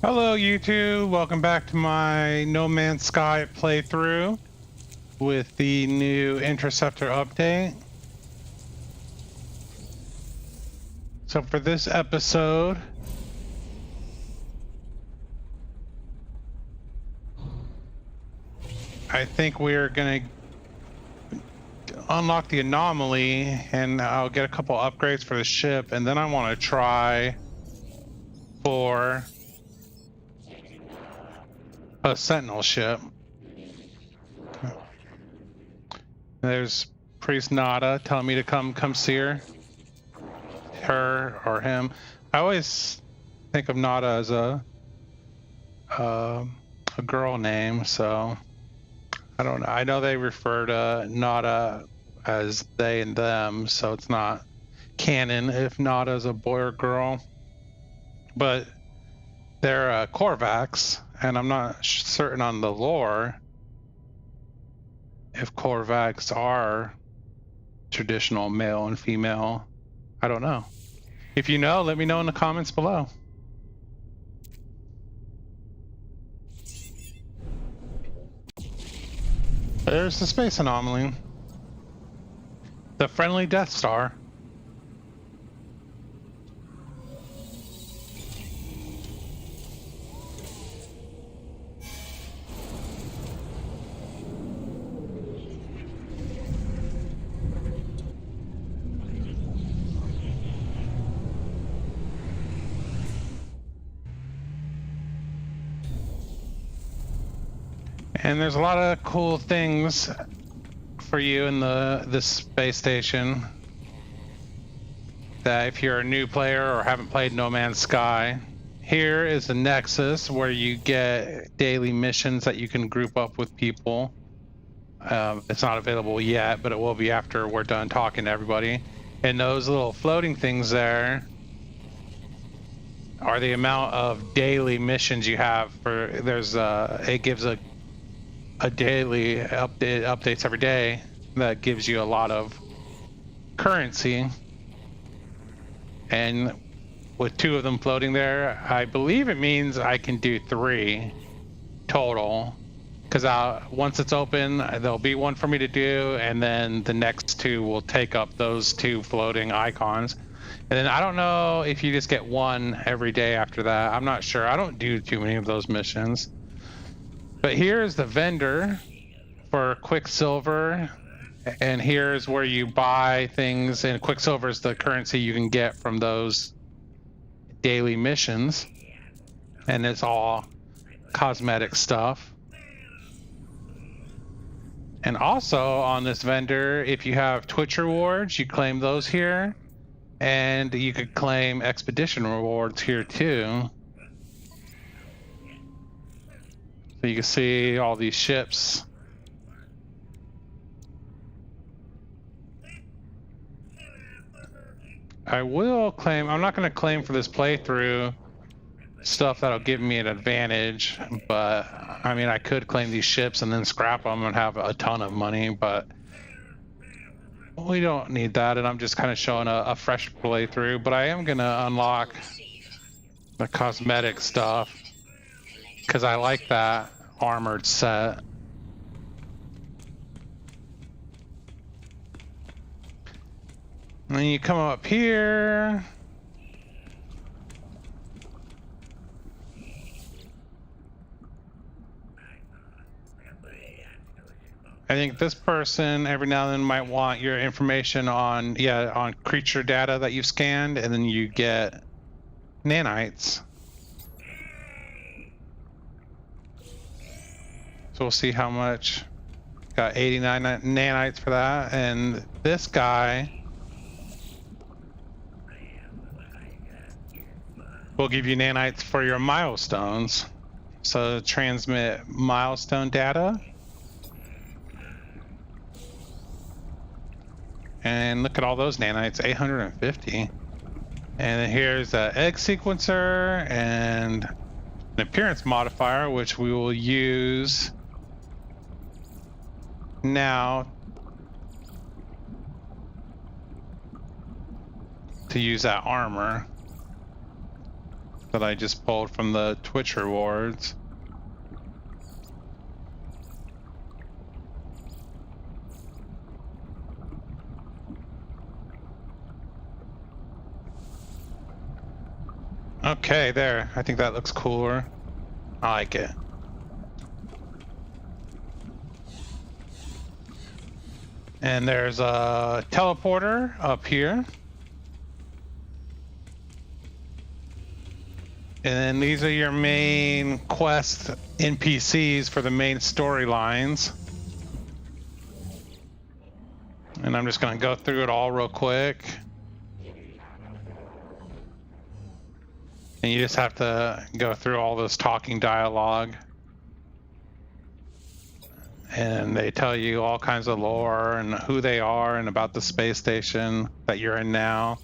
Hello YouTube, welcome back to my No Man's Sky playthrough with the new Interceptor update. So for this episode, I think we're gonna unlock the anomaly and I'll get a couple upgrades for the ship, and then I want to try for a Sentinel ship. There's Priest Nada telling me to come see her or him. I always think of Nada as a girl name, so I don't know. I know they refer to Nada as they and them, so it's not canon if Nada is a boy or girl. But they're Korvax, and I'm not certain on the lore if Korvax are traditional male and female. I don't know. If you know, let me know in the comments below. There's the space anomaly. The friendly Death Star. And there's a lot of cool things for you in this space station that if you're a new player or haven't played No Man's Sky. Here is the Nexus where you get daily missions that you can group up with people. It's not available yet, but it will be after we're done talking to everybody. And those little floating things there are the amount of daily missions you have. It gives a daily updates every day that gives you a lot of currency, and with 2 of them floating there, I believe it means I can do 3 total, because once it's open there'll be 1 for me to do, and then the next 2 will take up those 2 floating icons, and then I don't know if you just get 1 every day after that. I'm not sure. I don't do too many of those missions. But here's the vendor for Quicksilver, and here's where you buy things, and Quicksilver is the currency you can get from those daily missions, and it's all cosmetic stuff. And also on this vendor, if you have Twitch rewards, you claim those here, and you could claim expedition rewards here too. So you can see all these ships. I will claim, I'm not going to claim for this playthrough stuff that'll give me an advantage, but I mean, I could claim these ships and then scrap them and have a ton of money, but we don't need that, and I'm just kind of showing a fresh playthrough. But I am going to unlock the cosmetic stuff because I like that armored set. And then you come up here. I think this person every now and then might want your information on creature data that you've scanned, and then you get nanites. So we'll see how much. Got 89 nanites for that, and this guy will give you nanites for your milestones. So transmit milestone data. And look at all those nanites, 850. And then here's the egg sequencer and an appearance modifier, which we will use now to use that armor. that I just pulled from the Twitch rewards. Okay, there. I think that looks cooler. I like it. And there's a teleporter up here. And then these are your main quest NPCs for the main storylines. And I'm just going to go through it all real quick. And you just have to go through all this talking dialogue. And they tell you all kinds of lore and who they are and about the space station that you're in now.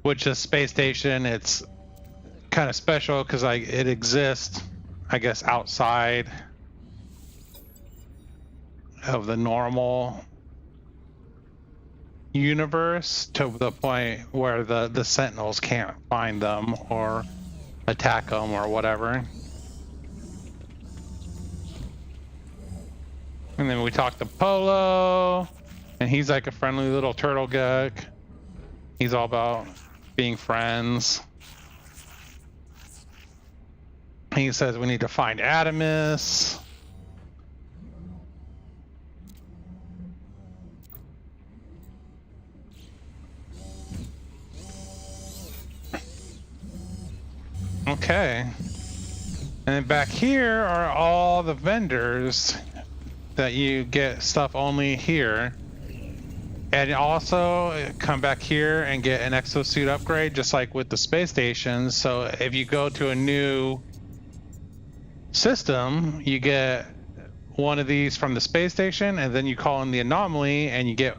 Which is space station, it's kind of special because it exists, I guess, outside of the normal universe to the point where the Sentinels can't find them or attack them or whatever. And then we talk to Polo, and he's like a friendly little turtle guck. He's all about being friends. He says we need to find Adamus. Okay. And then back here are all the vendors that you get stuff only here. And also come back here and get an exosuit upgrade, just like with the space stations. So if you go to a new system, you get one of these from the space station, and then you call in the anomaly and you get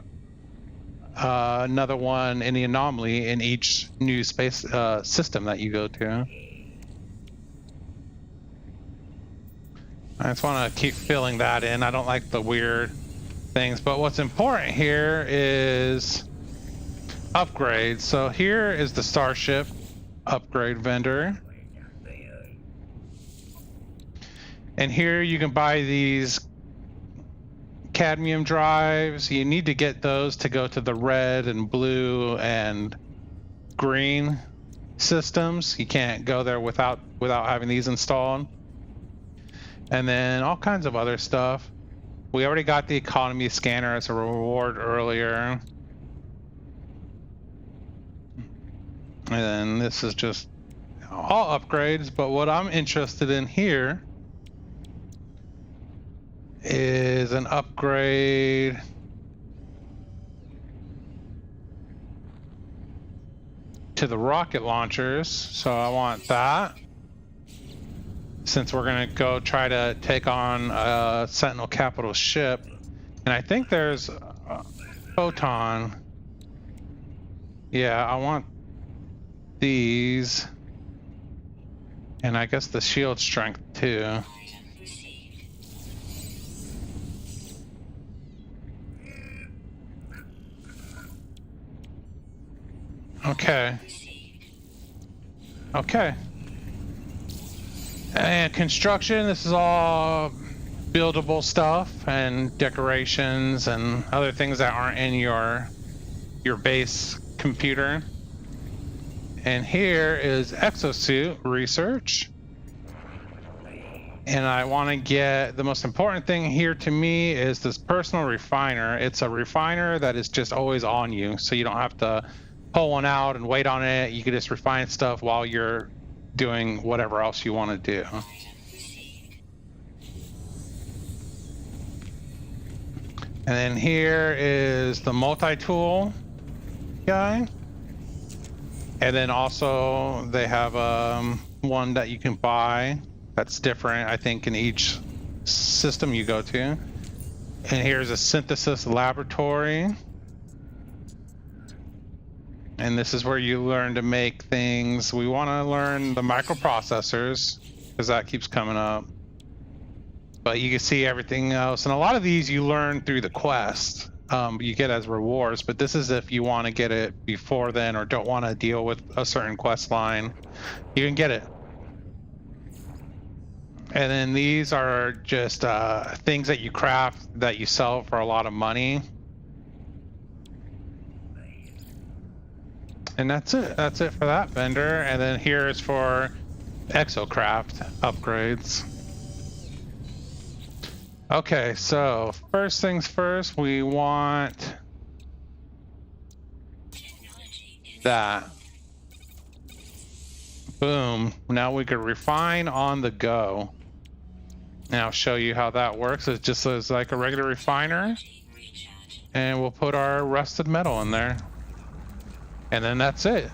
another one in the anomaly in each new space system that you go to. I just want to keep filling that in. I don't like the weird things, but what's important here is upgrades. So here is the Starship upgrade vendor. And here you can buy these cadmium drives. You need to get those to go to the red and blue and green systems. You can't go there without having these installed. And then all kinds of other stuff. We already got the economy scanner as a reward earlier. And then this is just all upgrades, but what I'm interested in here is an upgrade to the rocket launchers. So I want that, since we're gonna go try to take on a Sentinel capital ship. And I think there's a photon. Yeah, I want these. And I guess the shield strength too. Okay. Okay. And construction, this is all buildable stuff and decorations and other things that aren't in your base computer. And here is exosuit research. And I want to get, the most important thing here to me is this personal refiner. It's a refiner that is just always on you, so you don't have to pull one out and wait on it. You can just refine stuff while you're doing whatever else you want to do. And then here is the multi-tool guy. And then also they have one that you can buy that's different, I think, in each system you go to. And here's a synthesis laboratory. And this is where you learn to make things. We want to learn the microprocessors, because that keeps coming up. But you can see everything else. And a lot of these you learn through the quest. you get as rewards, but this is if you want to get it before then or don't want to deal with a certain quest line. You can get it. And then these are just things that you craft that you sell for a lot of money. And that's it. That's it for that vendor. And then here is for Exocraft upgrades. Okay, so first things first, we want that. Boom. Now we could refine on the go. And I'll show you how that works. It just is like a regular refiner. And we'll put our rusted metal in there. And then that's it.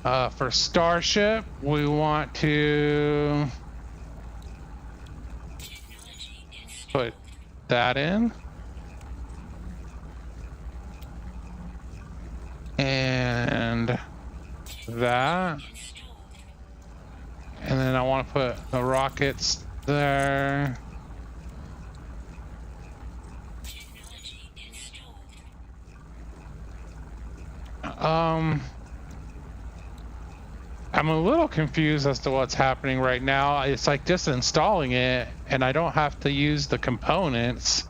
For Starship, we want to put that in. And that. And then I want to put the rockets there. I'm a little confused as to what's happening right now. It's like just installing it, and I don't have to use the components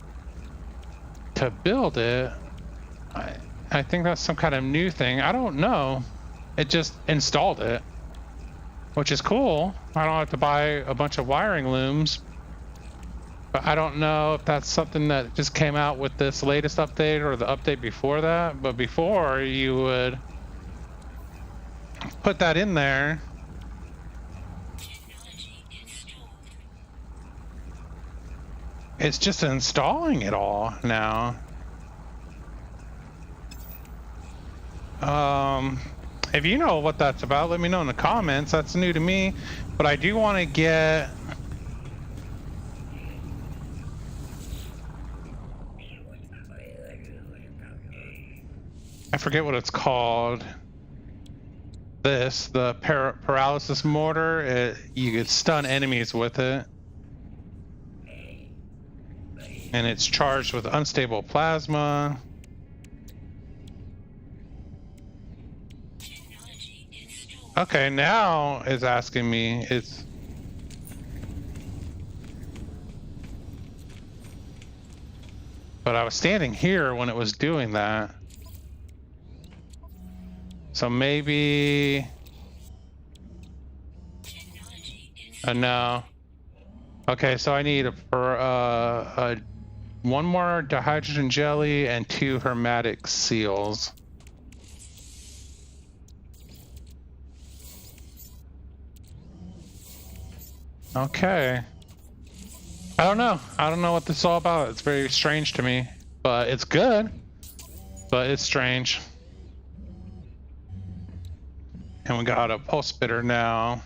to build it. I think that's some kind of new thing. I don't know. It just installed it, which is cool. I don't have to buy a bunch of wiring looms. But I don't know if that's something that just came out with this latest update or the update before that. But before, you would put that in there. It's just installing it all now. If you know what that's about, let me know in the comments. That's new to me. But I do want to get... I forget what it's called. The paralysis mortar. You could stun enemies with it. And it's charged with unstable plasma. Okay, now it's asking me. But I was standing here when it was doing that. So maybe... no. Okay, so I need one more dihydrogen jelly and 2 hermetic seals. Okay. I don't know. I don't know what this is all about. It's very strange to me. But it's good. But it's strange. And we got a pulse spitter now.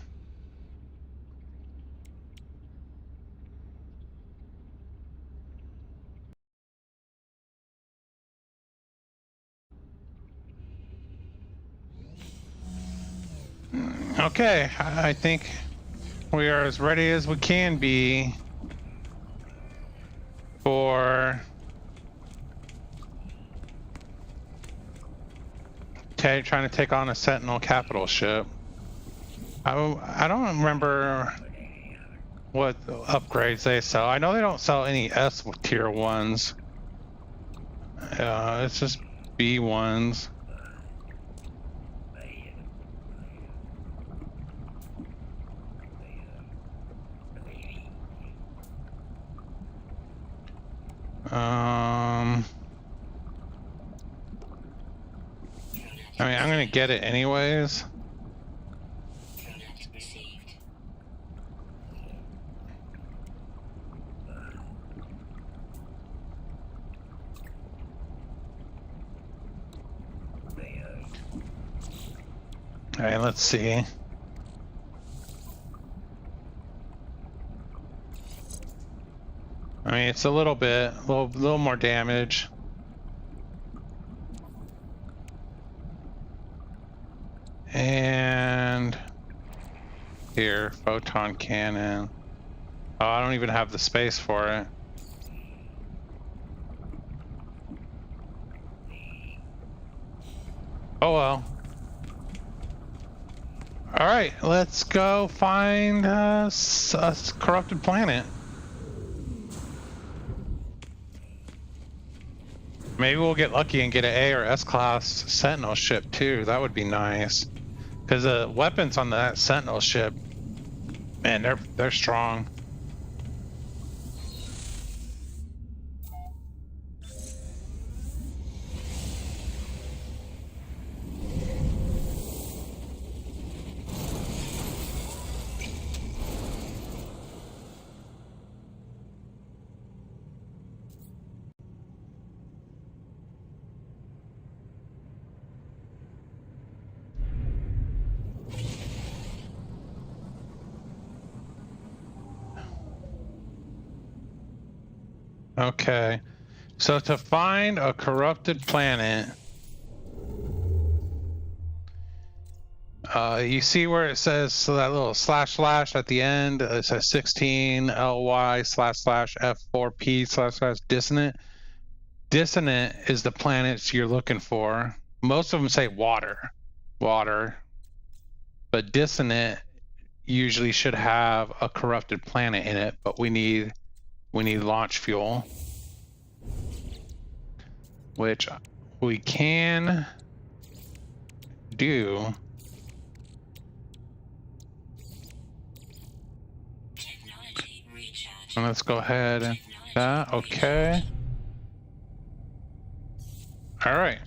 Okay, I think we are as ready as we can be for trying to take on a Sentinel capital ship. I don't remember what upgrades they sell. I know they don't sell any S tier ones. It's just B ones. I mean, I'm gonna get it anyways. All right, let's see. I mean, it's a little more damage. And here, photon cannon. Oh, I don't even have the space for it. Oh well. All right, let's go find a corrupted planet. Maybe we'll get lucky and get an A or S class Sentinel ship too. That would be nice. Because the weapons on that Sentinel ship, man, they're strong. Okay, so to find a corrupted planet, you see where it says, so that little slash at the end, it says 16 ly/F4P // dissonant is the planets you're looking for. Most of them say water, but dissonant usually should have a corrupted planet in it, but we need launch fuel, which we can do. And let's go ahead and that. Okay. All right.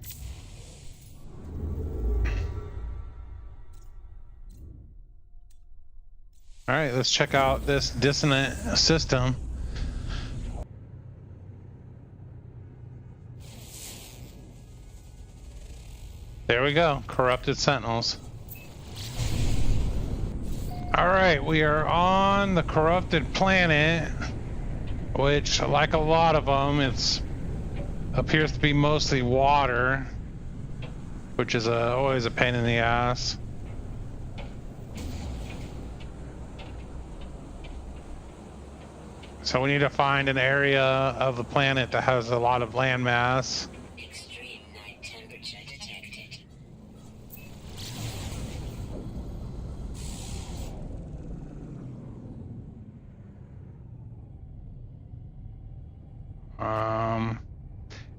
All right, let's check out this dissonant system. There we go, corrupted Sentinels. All right, we are on the corrupted planet, which, like a lot of them, appears to be mostly water, which is always a pain in the ass. So we need to find an area of the planet that has a lot of land mass. Extreme night temperature detected.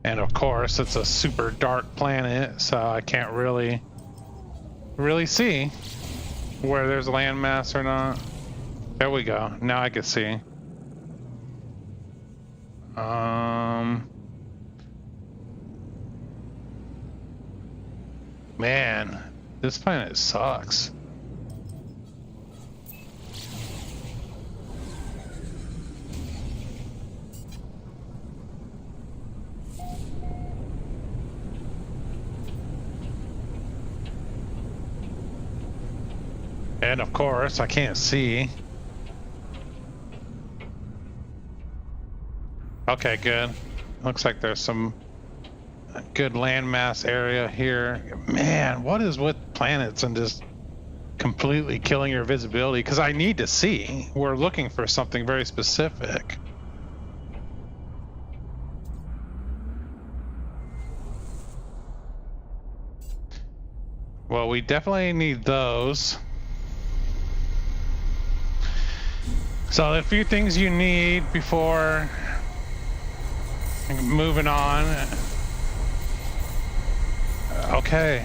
And of course it's a super dark planet, so I can't really see where there's land mass or not. There we go. Now I can see. Man, this planet sucks. And of course, I can't see. Okay, good. Looks like there's some good landmass area here. Man, what is with planets and just completely killing your visibility? Because I need to see. We're looking for something very specific. Well, we definitely need those. So a few things you need before moving on. Okay.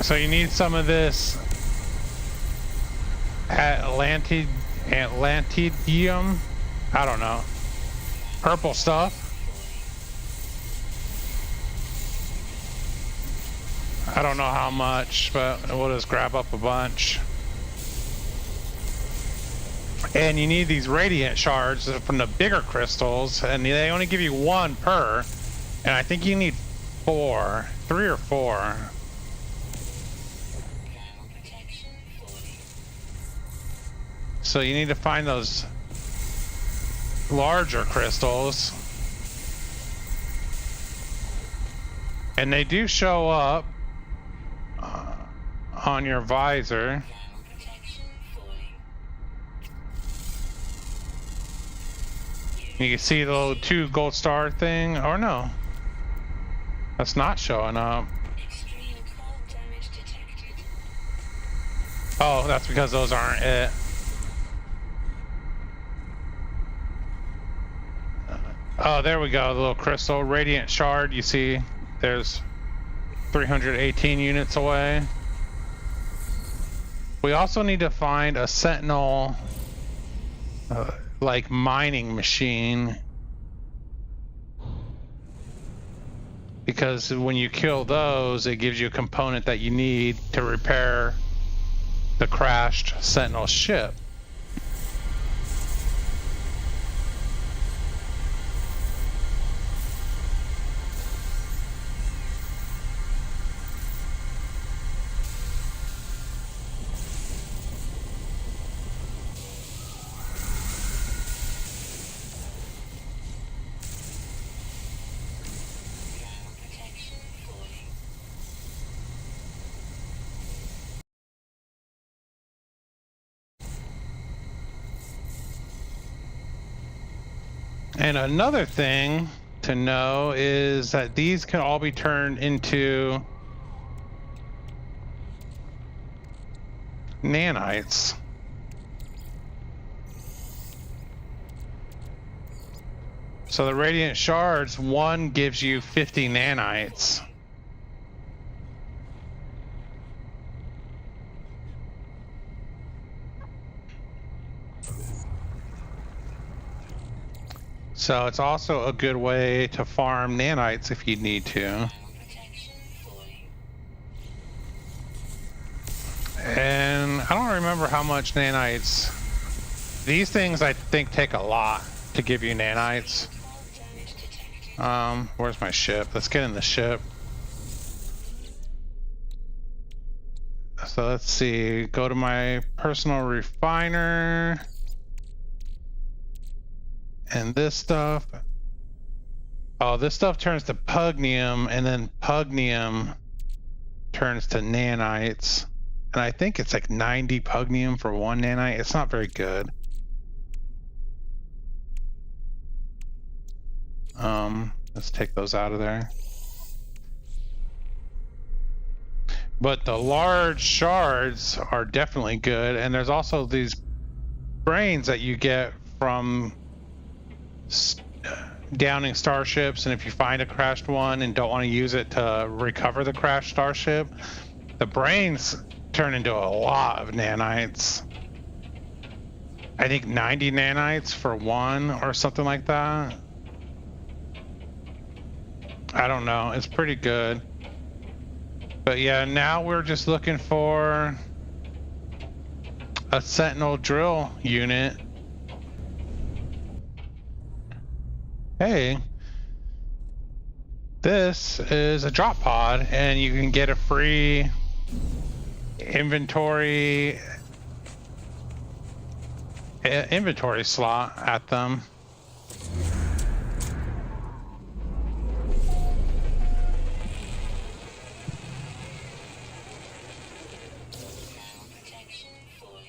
So you need some of this Atlantidium. I don't know. Purple stuff. I don't know how much, but we'll just grab up a bunch. And you need these radiant shards from the bigger crystals, and they only give you one per. And I think you need 3 or 4. So you need to find those larger crystals. And they do show up on your visor. You can see the little 2 gold star thing, or no. That's not showing up. Extreme cold damage detected. Oh, that's because those aren't it. Oh, there we go. The little crystal radiant shard. You see, there's 318 units away. We also need to find a Sentinel, like mining machine, because when you kill those, it gives you a component that you need to repair the crashed Sentinel ship. Protection falling. And another thing to know is that these can all be turned into nanites. So the radiant shards, one gives you 50 nanites. So it's also a good way to farm nanites if you need to. Protection falling. And I don't remember how much nanites. These things I think take a lot to give you nanites. Cold damage detected. Where's my ship? Let's get in the ship. So let's see, go to my personal refiner. And this stuff. Oh, this stuff turns to pugnium, and then pugnium turns to nanites. And I think it's like 90 pugnium for 1 nanite. It's not very good. Let's take those out of there. But the large shards are definitely good, and there's also these brains that you get from downing starships, and if you find a crashed one and don't want to use it to recover the crashed starship, the brains turn into a lot of nanites. I think 90 nanites for 1 or something like that. I don't know, it's pretty good. But yeah, now we're just looking for a Sentinel drill unit. Hey, this is a drop pod, and you can get a free inventory slot at them. Protection falling.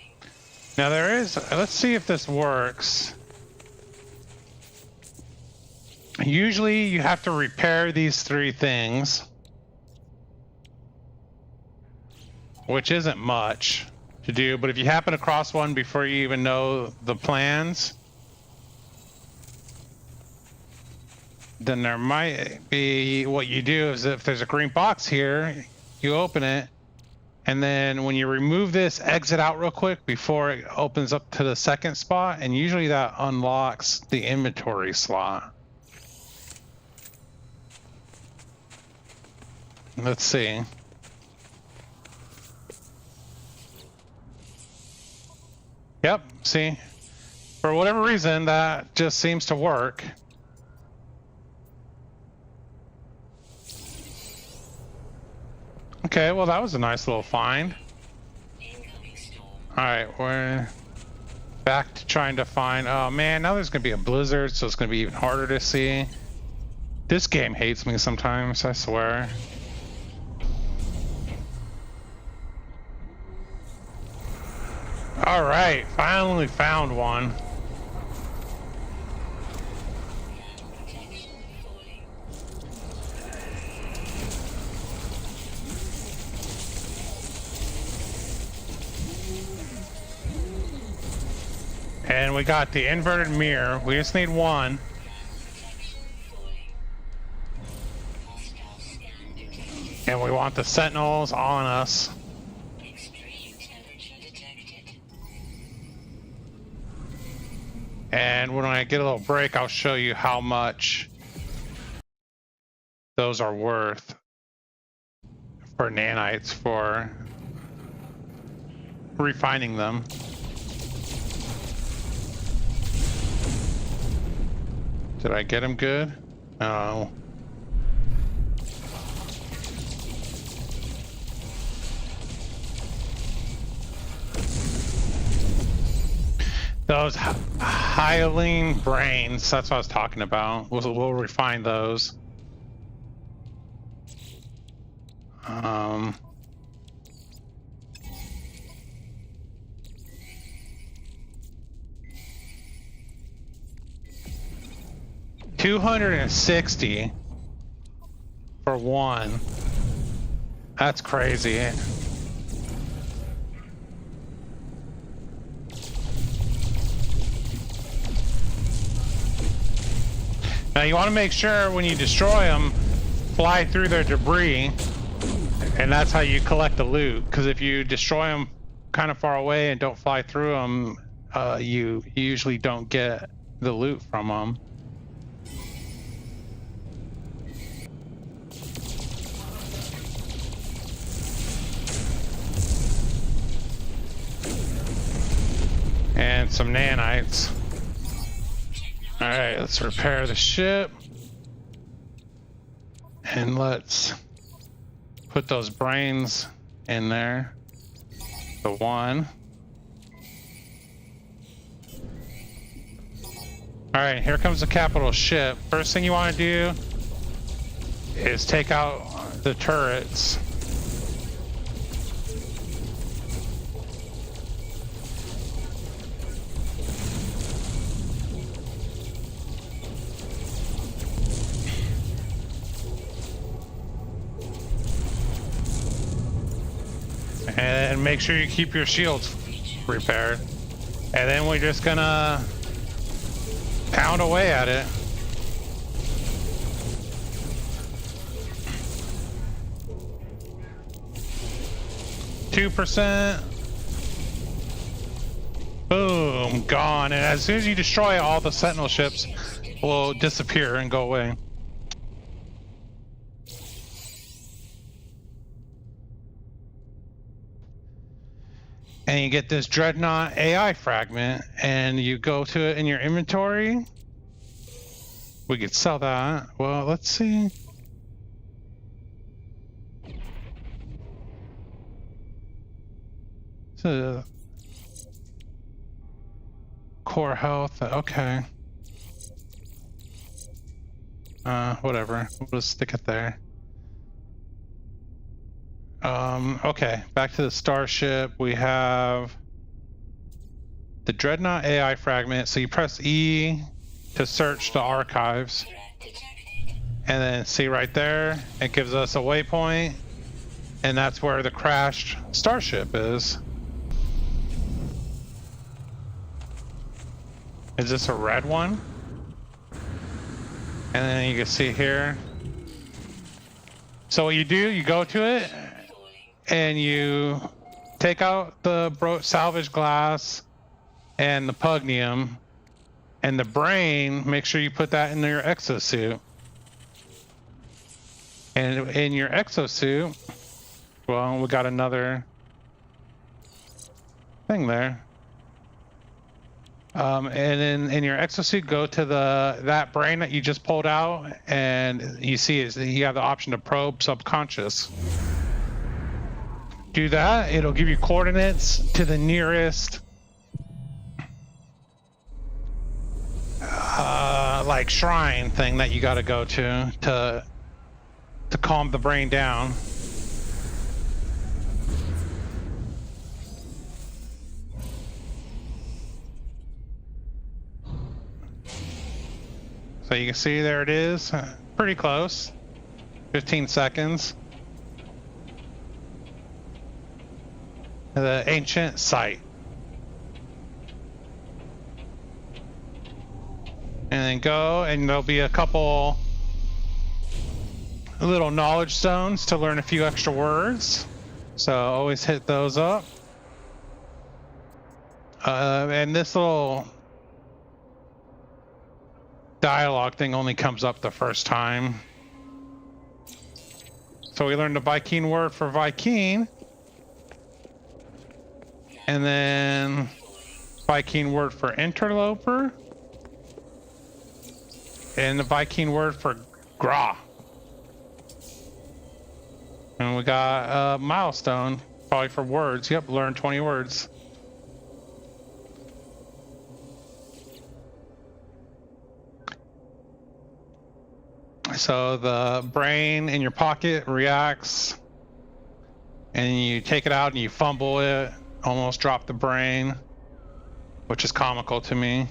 Now there is, let's see if this works. Usually you have to repair these 3 things, which isn't much to do, but if you happen across one before you even know the plans, then there might be, what you do is if there's a green box here, you open it, and then when you remove this, exit out real quick before it opens up to the second spot, and usually that unlocks the inventory slot. Let's see. Yep, see? For whatever reason, that just seems to work. Okay, well that was a nice little find. Incoming storm. Alright, we're back to trying to find... Oh man, now there's gonna be a blizzard, so it's gonna be even harder to see. This game hates me sometimes, I swear. Alright, finally found one. then we got the inverted mirror. We just need one. Protection fully. Hostile scan detected. And we want the Sentinels on us. Extreme temperature detected. And when I get a little break, I'll show you how much those are worth for nanites for refining them. Did I get him good? No. Those hyaline brains, that's what I was talking about. We'll refine those. 260 for one. That's crazy. Now you want to make sure when you destroy them, fly through their debris, and that's how you collect the loot. Because if you destroy them kind of far away and don't fly through them, you usually don't get the loot from them. And some nanites. Alright, let's repair the ship. And let's put those brains in there. The one. Alright, here comes the capital ship. First thing you want to do is take out the turrets. And make sure you keep your shields repaired. And then we're just gonna pound away at it. %. Boom, gone. And as soon as you destroy it, all the Sentinel ships will disappear and go away. And you get this Dreadnought AI fragment, and you go to it in your inventory. We could sell that. Well, let's see. So, core health, okay. Whatever. We'll just stick it there. Okay, back to the starship. We have the Dreadnought AI fragment. So you press E to search the archives. And then see right there, it gives us a waypoint. And that's where the crashed starship is. Is this a red one? And then you can see here. So what you do, you go to it, and you take out the salvage glass and the pugnium and the brain. Make sure you put that in your exosuit. And in your exosuit, well, we got another thing there. And then in your exosuit, go to that brain that you just pulled out, and you see you have the option to probe subconscious. Do that, it'll give you coordinates to the nearest like shrine thing that you got to go to calm the brain down. So you can see there it is, pretty close, 15 seconds. The ancient site. then go, and there'll be a couple little knowledge stones to learn a few extra words. So always hit those up. And this little dialogue thing only comes up the first time. So we learned the Viking word for Viking. And then Viking word for interloper. And the Viking word for gra. And we got a milestone, probably for words. Yep, learn 20 words. So the brain in your pocket reacts, and you take it out and you fumble it, almost drop the brain, which is comical to me.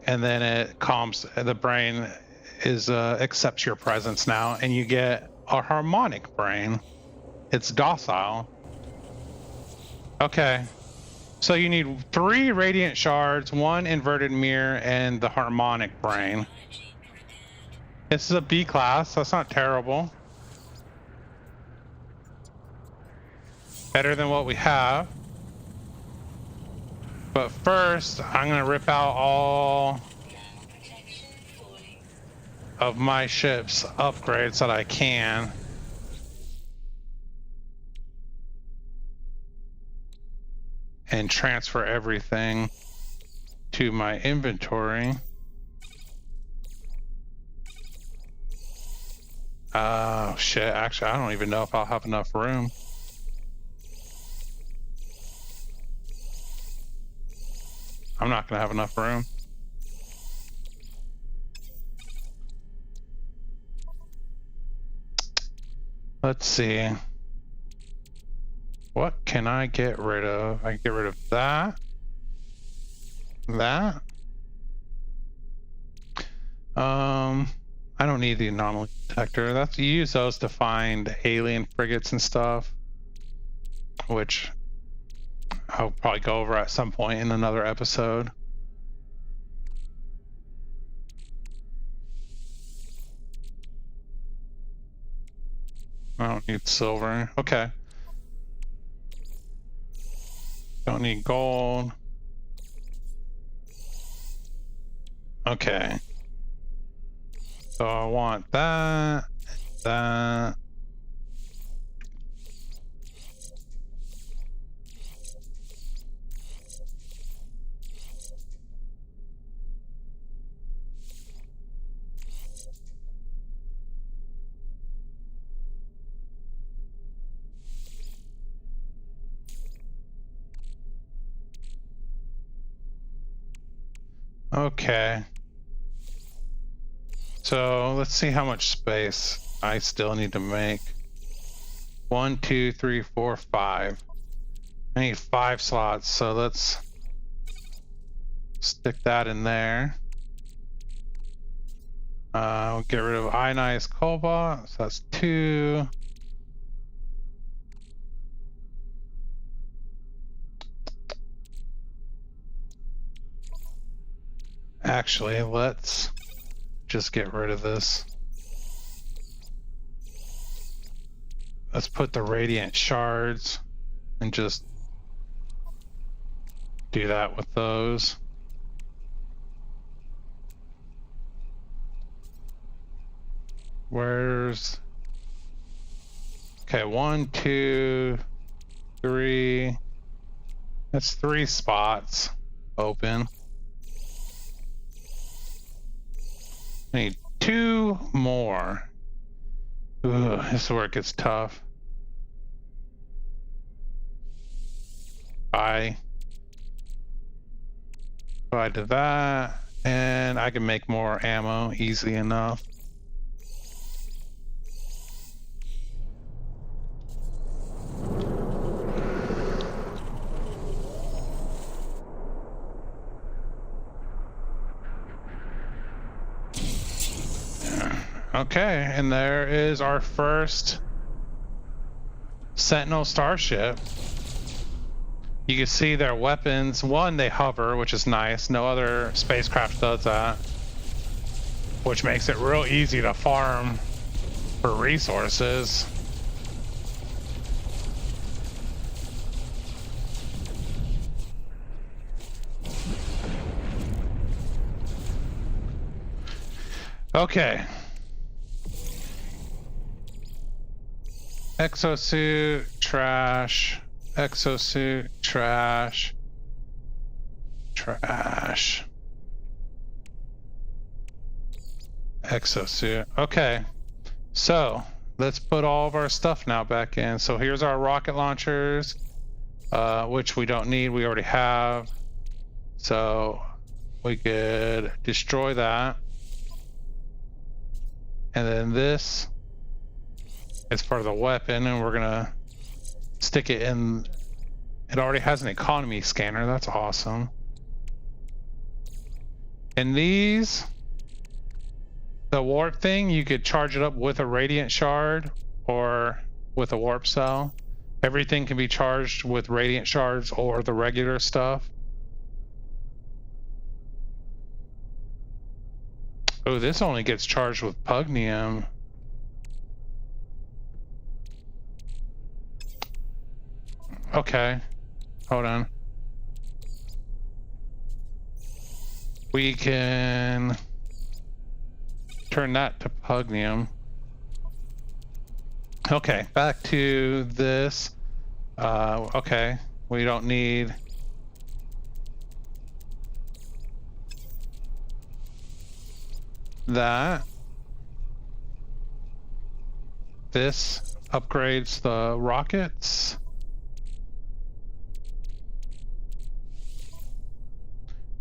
And then it calms, the brain is accepts your presence now, and you get a harmonic brain. It's docile. Okay. So you need 3 radiant shards, 1 inverted mirror, and the harmonic brain. This is a B class. That's not terrible. Better than what we have. But first, I'm going to rip out all of my ship's upgrades that I can. And transfer everything to my inventory. Oh shit, actually I don't even know if I'll have enough room. I'm not gonna have enough room. Let's see. What can I get rid of? I can get rid of that. That. I don't need the anomaly detector. That's, you use those to find alien frigates and stuff, which I'll probably go over at some point in another episode. I don't need silver. Okay. Don't need gold. Okay. So I want that, that. Okay. So let's see how much space I still need to make. 1, 2, 3, 4, 5. I need 5 slots, so let's stick that in there. We'll get rid of ionized cobalt, so that's 2. Actually, let's just get rid of this. Let's put the radiant shards and just do that with those. Where's... Okay, 1, 2, 3. That's 3 spots open. I need 2 more. Ugh, this is where it gets tough. I do that, and I can make more ammo easy enough. Okay, and there is our first Sentinel starship. You can see their weapons. One, they hover, which is nice. No other spacecraft does that, which makes it real easy to farm for resources. Okay. Exosuit, trash. Exosuit, trash. Trash. Exosuit. Okay. So, let's put all of our stuff now back in. So here's our rocket launchers, which we don't need. We already have. So we could destroy that. And then this is for the weapon, and we're gonna stick it in. It already has an economy scanner. That's awesome. And these, the warp thing, you could charge it up with a radiant shard or with a warp cell. Everything can be charged with radiant shards or the regular stuff. Oh, this only gets charged with pugnium. Okay, hold on. We can turn that to pugnium. Okay, back to this. Okay, we don't need... that. This upgrades the rockets.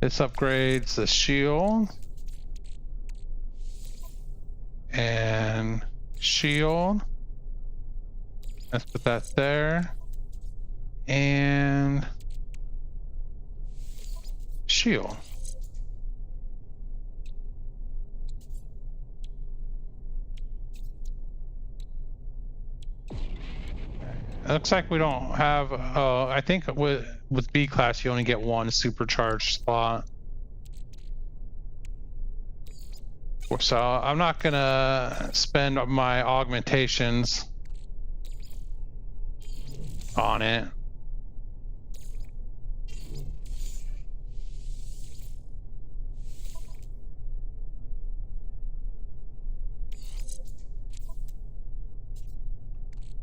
This upgrades the shield. And shield. Let's put that there. And shield. It looks like we don't have, I think with B class you only get one supercharged slot. So I'm not gonna spend my augmentations on it.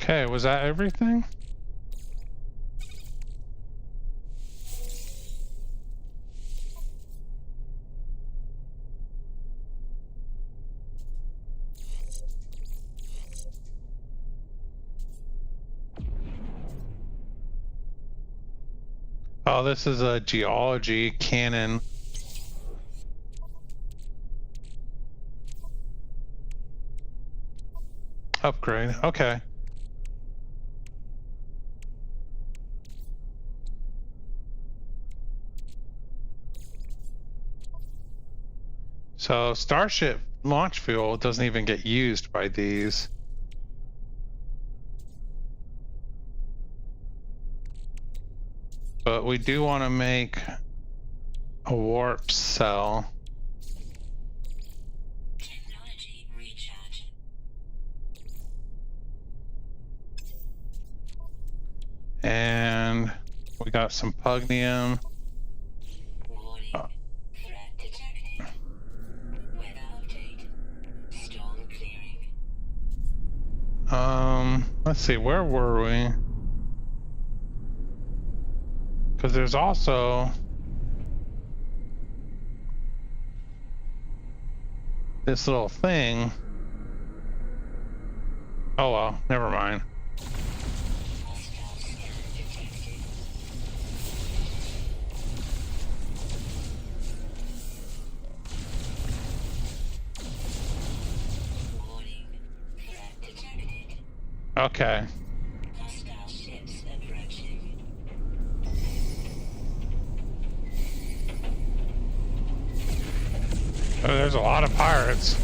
Okay, was that everything? Oh, this is a geology cannon. Upgrade, okay. So Starship launch fuel doesn't even get used by these. But we do want to make a warp cell. Technology recharge. And we got some pugnium. Warning. Threat detected. Weather update. Storm clearing. Let's see, where were we? Because there's also this little thing. Oh well, never mind. Hostile scan detected. Warning. Threat detected. Okay. Hostile ships approaching. Oh, there's a lot of pirates.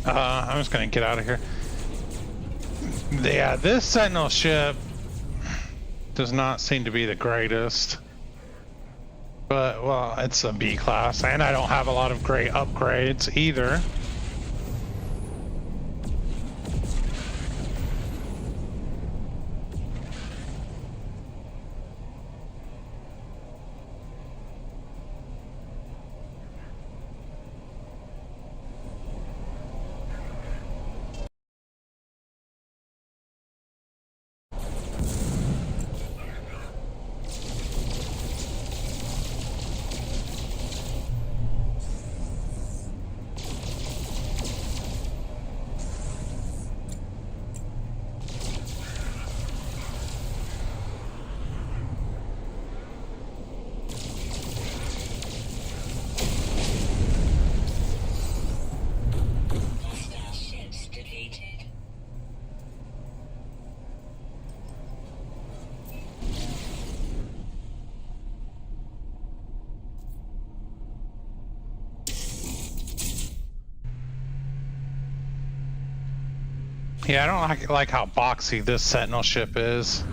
I'm just gonna get out of here. Yeah, this Sentinel ship does not seem to be the greatest. But, well, it's a B class, and I don't have a lot of great upgrades either. Hostile ships defeated. Yeah, I don't like how boxy this Sentinel ship is.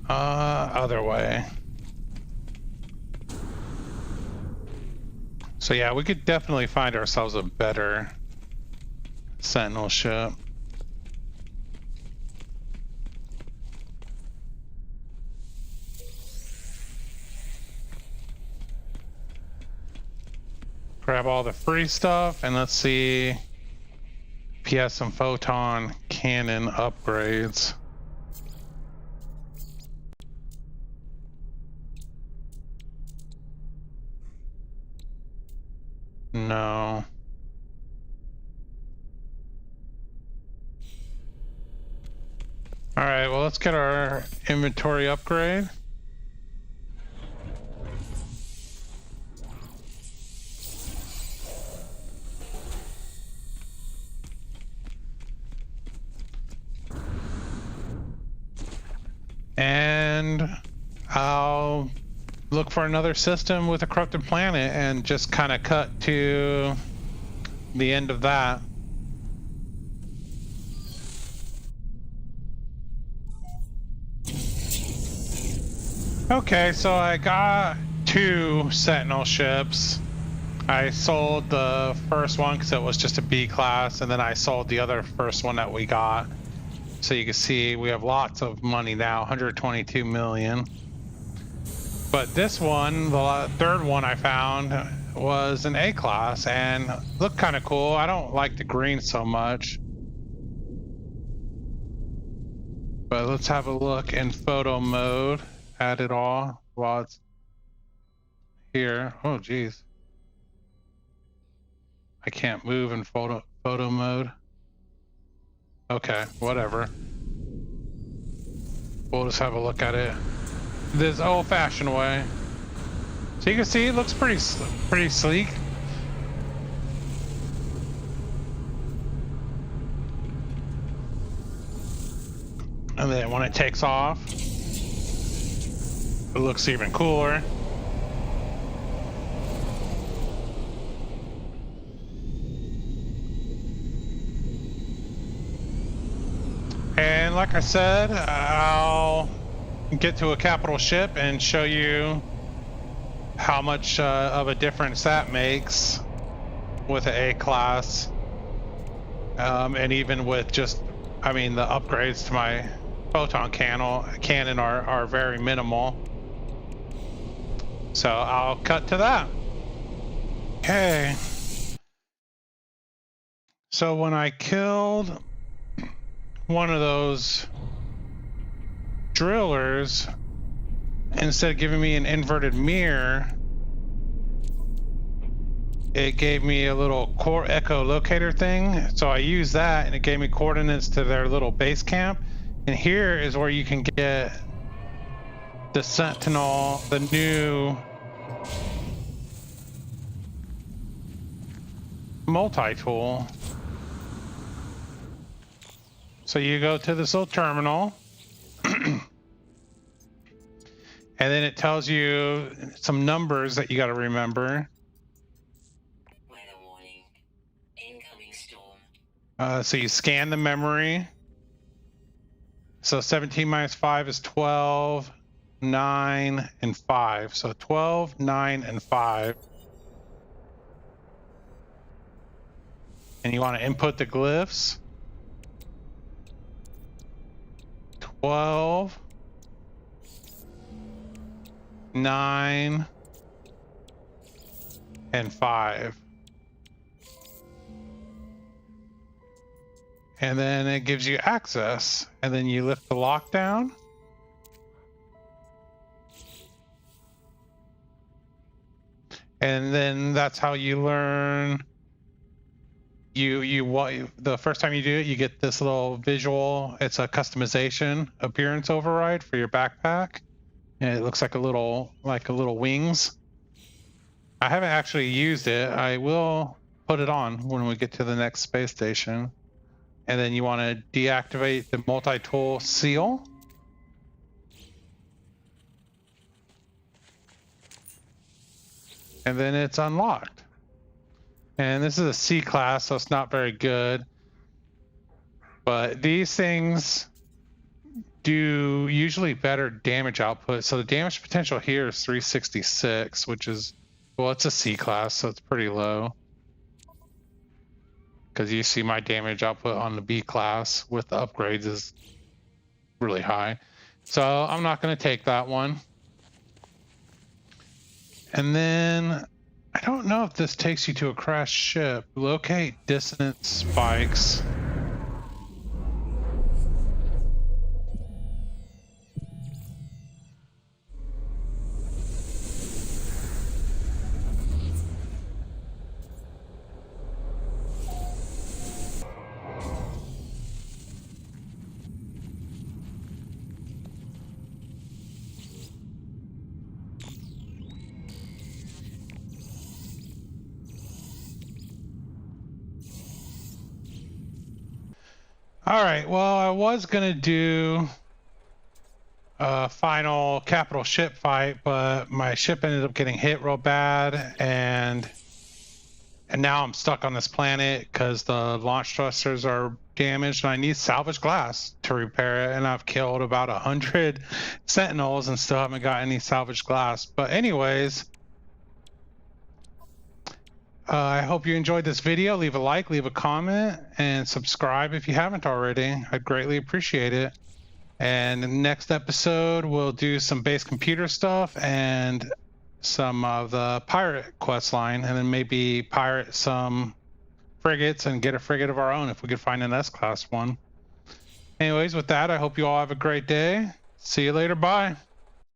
Other way. So yeah, we could definitely find ourselves a better Sentinel ship. Grab all the free stuff and let's see if he has some photon cannon upgrades. No. All right, well, let's get our inventory upgrade. And I'll look for another system with a corrupted planet and just kind of cut to the end of that. Okay, so I got 2 Sentinel ships. I sold the first one because it was just a B class, and then I sold the other first one that we got. So you can see we have lots of money now, 122 million. But this one, the third one I found, was an A class and looked kind of cool. I don't like the green so much. But let's have a look in photo mode at it all while it's here. Oh, geez. I can't move in photo mode. Okay, whatever. We'll just have a look at it this old-fashioned way. So you can see it looks pretty sleek. And then when it takes off, it looks even cooler. And like I said, I'll get to a capital ship and show you how much of a difference that makes with an A class. And even with just, I mean, the upgrades to my photon cannon are very minimal. So I'll cut to that. Okay. So when I killed one of those drillers, instead of giving me an inverted mirror, it gave me a little core echo locator thing. So I used that and it gave me coordinates to their little base camp. And here is where you can get the Sentinel, the new multi-tool. So you go to this little terminal and then it tells you some numbers that you got to remember. So you scan the memory. So 17 minus 5 is 12, 9, and 5. So 12, 9, and 5. And you want to input the glyphs. 12, 9, and 5. And then it gives you access. And then you lift the lockdown. And then that's how you learn. The first time you do it, you get this little visual. It's a customization appearance override for your backpack. And it looks like a little wings. I haven't actually used it. I will put it on when we get to the next space station. And then you want to deactivate the multi-tool seal. And then it's unlocked. And this is a C class, so it's not very good. But these things do usually better damage output. So the damage potential here is 366, which is, well, it's a C class, so it's pretty low. Because you see my damage output on the B class with the upgrades is really high. So I'm not going to take that one. And then I don't know if this takes you to a crashed ship. Locate dissonance spikes. All right, well, I was gonna do a final capital ship fight, but my ship ended up getting hit real bad, and now I'm stuck on this planet because the launch thrusters are damaged, and I need salvage glass to repair it, and I've killed about 100 Sentinels and still haven't got any salvage glass. But anyways, I hope you enjoyed this video. Leave a like, leave a comment, and subscribe if you haven't already. I'd greatly appreciate it. And the next episode, we'll do some base computer stuff and some of the pirate quest line, and then maybe pirate some frigates and get a frigate of our own if we could find an S-class one. Anyways, with that, I hope you all have a great day. See you later. Bye.